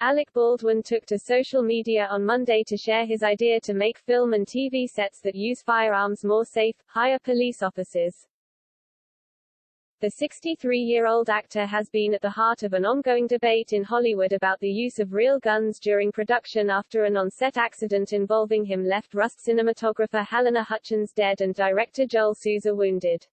Alec Baldwin took to social media on Monday to share his idea to make film and TV sets that use firearms more safe, hire police officers. The 63-year-old actor has been at the heart of an ongoing debate in Hollywood about the use of real guns during production after an on-set accident involving him left Rust cinematographer Helena Hutchins dead and director Joel Souza wounded.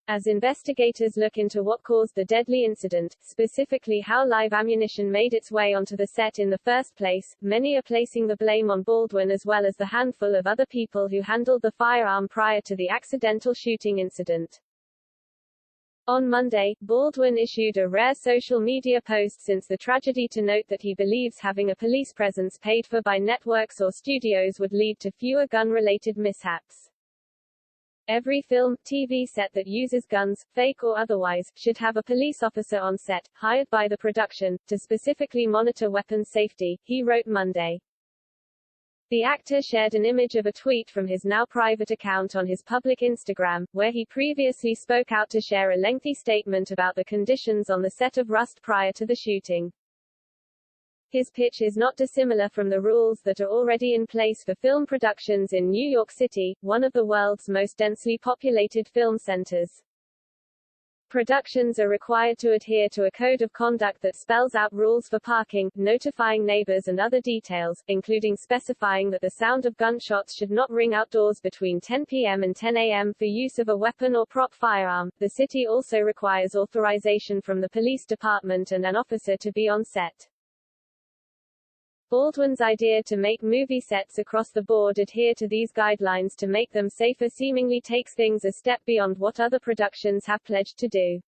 As investigators look into what caused the deadly incident, specifically how live ammunition made its way onto the set in the first place, many are placing the blame on Baldwin as well as the handful of other people who handled the firearm prior to the accidental shooting incident. On Monday, Baldwin issued a rare social media post since the tragedy to note that he believes having a police presence paid for by networks or studios would lead to fewer gun-related mishaps. Every film, TV set that uses guns, fake or otherwise, should have a police officer on set, hired by the production, to specifically monitor weapons safety, he wrote Monday. The actor shared an image of a tweet from his now private account on his public Instagram, where he previously spoke out to share a lengthy statement about the conditions on the set of Rust prior to the shooting. His pitch is not dissimilar from the rules that are already in place for film productions in New York City, one of the world's most densely populated film centers. Productions are required to adhere to a code of conduct that spells out rules for parking, notifying neighbors and other details, including specifying that the sound of gunshots should not ring outdoors between 10 p.m. and 10 a.m. for use of a weapon or prop firearm. The city also requires authorization from the police department and an officer to be on set. Baldwin's idea to make movie sets across the board adhere to these guidelines to make them safer seemingly takes things a step beyond what other productions have pledged to do.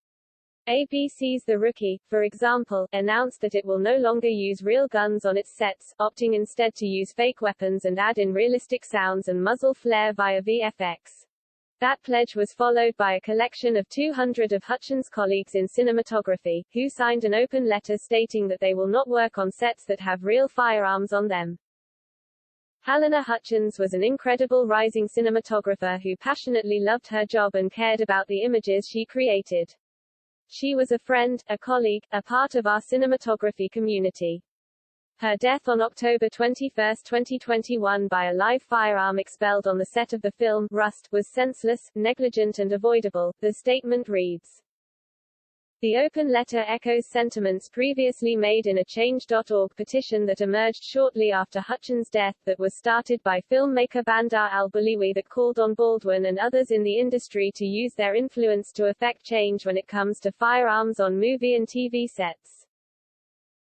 ABC's The Rookie, for example, announced that it will no longer use real guns on its sets, opting instead to use fake weapons and add in realistic sounds and muzzle flare via VFX. That pledge was followed by a collection of 200 of Hutchins' colleagues in cinematography, who signed an open letter stating that they will not work on sets that have real firearms on them. Helena Hutchins was an incredible rising cinematographer who passionately loved her job and cared about the images she created. She was a friend, a colleague, a part of our cinematography community. Her death on October 21, 2021 by a live firearm expelled on the set of the film, Rust, was senseless, negligent and avoidable, the statement reads. The open letter echoes sentiments previously made in a Change.org petition that emerged shortly after Hutchins' death that was started by filmmaker Bandar al-Baliwi that called on Baldwin and others in the industry to use their influence to effect change when it comes to firearms on movie and TV sets.